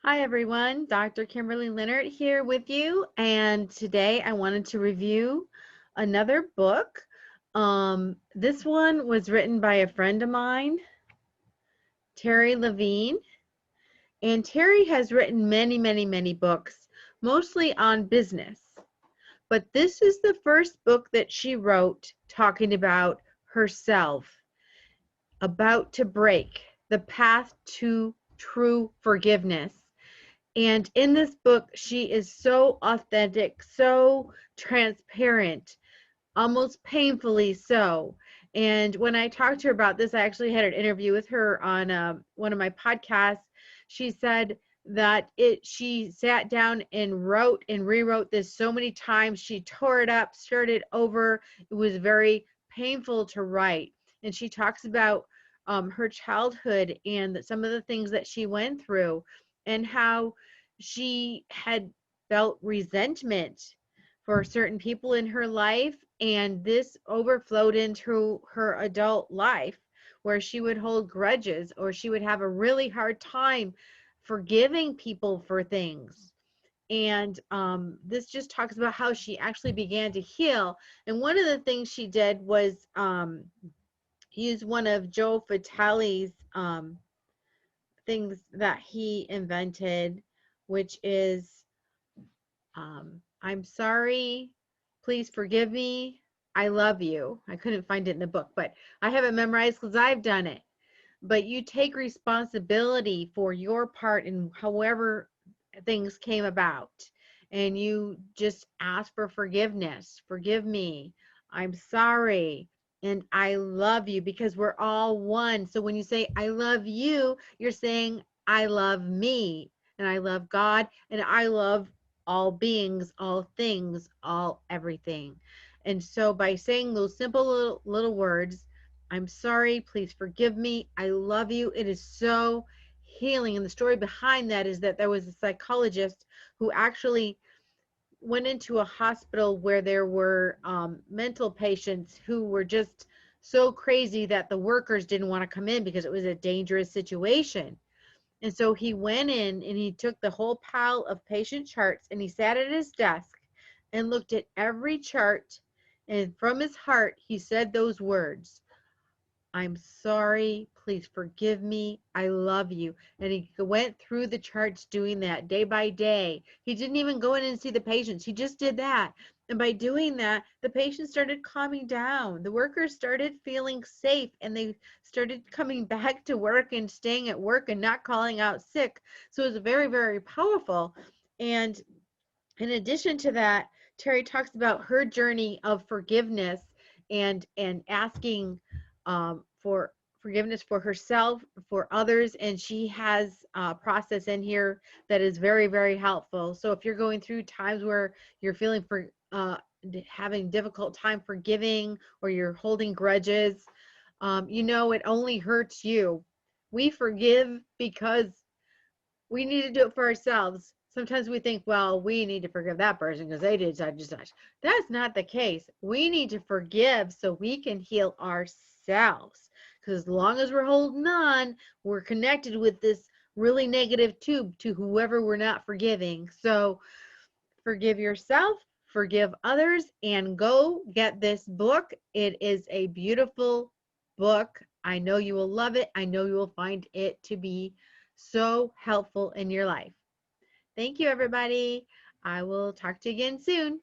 Hi everyone, Dr. Kimberly Leonard here with you, and today I wanted to review another book. This one was written by a friend of mine, Terri Levine, and Terri has written many books, mostly on business. But this is the first book that she wrote talking about herself, about to break, the path to true forgiveness. And in this book, she is so authentic, so transparent, almost painfully so. And when I talked to her about this, I actually had an interview with her on one of my podcasts. She said that she sat down and wrote and rewrote this so many times. She tore it up, started over. It was very painful to write. And she talks about her childhood and some of the things that she went through and how she had felt resentment for certain people in her life, and this overflowed into her adult life where she would hold grudges or she would have a really hard time forgiving people for things. And this just talks about how she actually began to heal. And one of the things she did was use one of Joe Vitale's things that he invented, which is I'm sorry, please forgive me, I love you. I couldn't find it in the book, but I have it memorized because I've done it. But you take responsibility for your part in however things came about, and you just ask for forgiveness. Forgive me, I'm sorry, and I love you, because we're all one. So when you say I love you, you're saying I love me, and I love God, and I love all beings, all things, all everything. And so by saying those simple little words, I'm sorry, please forgive me, I love you, it is so healing. And the story behind that is that there was a psychologist who actually went into a hospital where there were mental patients who were just so crazy that the workers didn't want to come in because it was a dangerous situation. And so he went in and he took the whole pile of patient charts and he sat at his desk and looked at every chart. And from his heart, he said those words, I'm sorry, please forgive me, I love you. And he went through the charts doing that day by day. He didn't even go in and see the patients, he just did that. And by doing that, the patients started calming down. The workers started feeling safe and they started coming back to work and staying at work and not calling out sick. So it was very powerful. And in addition to that, Terri talks about her journey of forgiveness and asking for forgiveness for herself, for others, and she has a process in here that is very helpful. So if you're going through times where you're feeling for having difficult time forgiving, or you're holding grudges, it only hurts you. We forgive because we need to do it for ourselves. Sometimes we think, well, we need to forgive that person because they did such and such. That's not the case. We need to forgive so we can heal ourselves. Because as long as we're holding on, we're connected with this really negative tube to whoever we're not forgiving. So forgive yourself, forgive others, and go get this book. It is a beautiful book. I know you will love it. I know you will find it to be so helpful in your life. Thank you, everybody. I will talk to you again soon.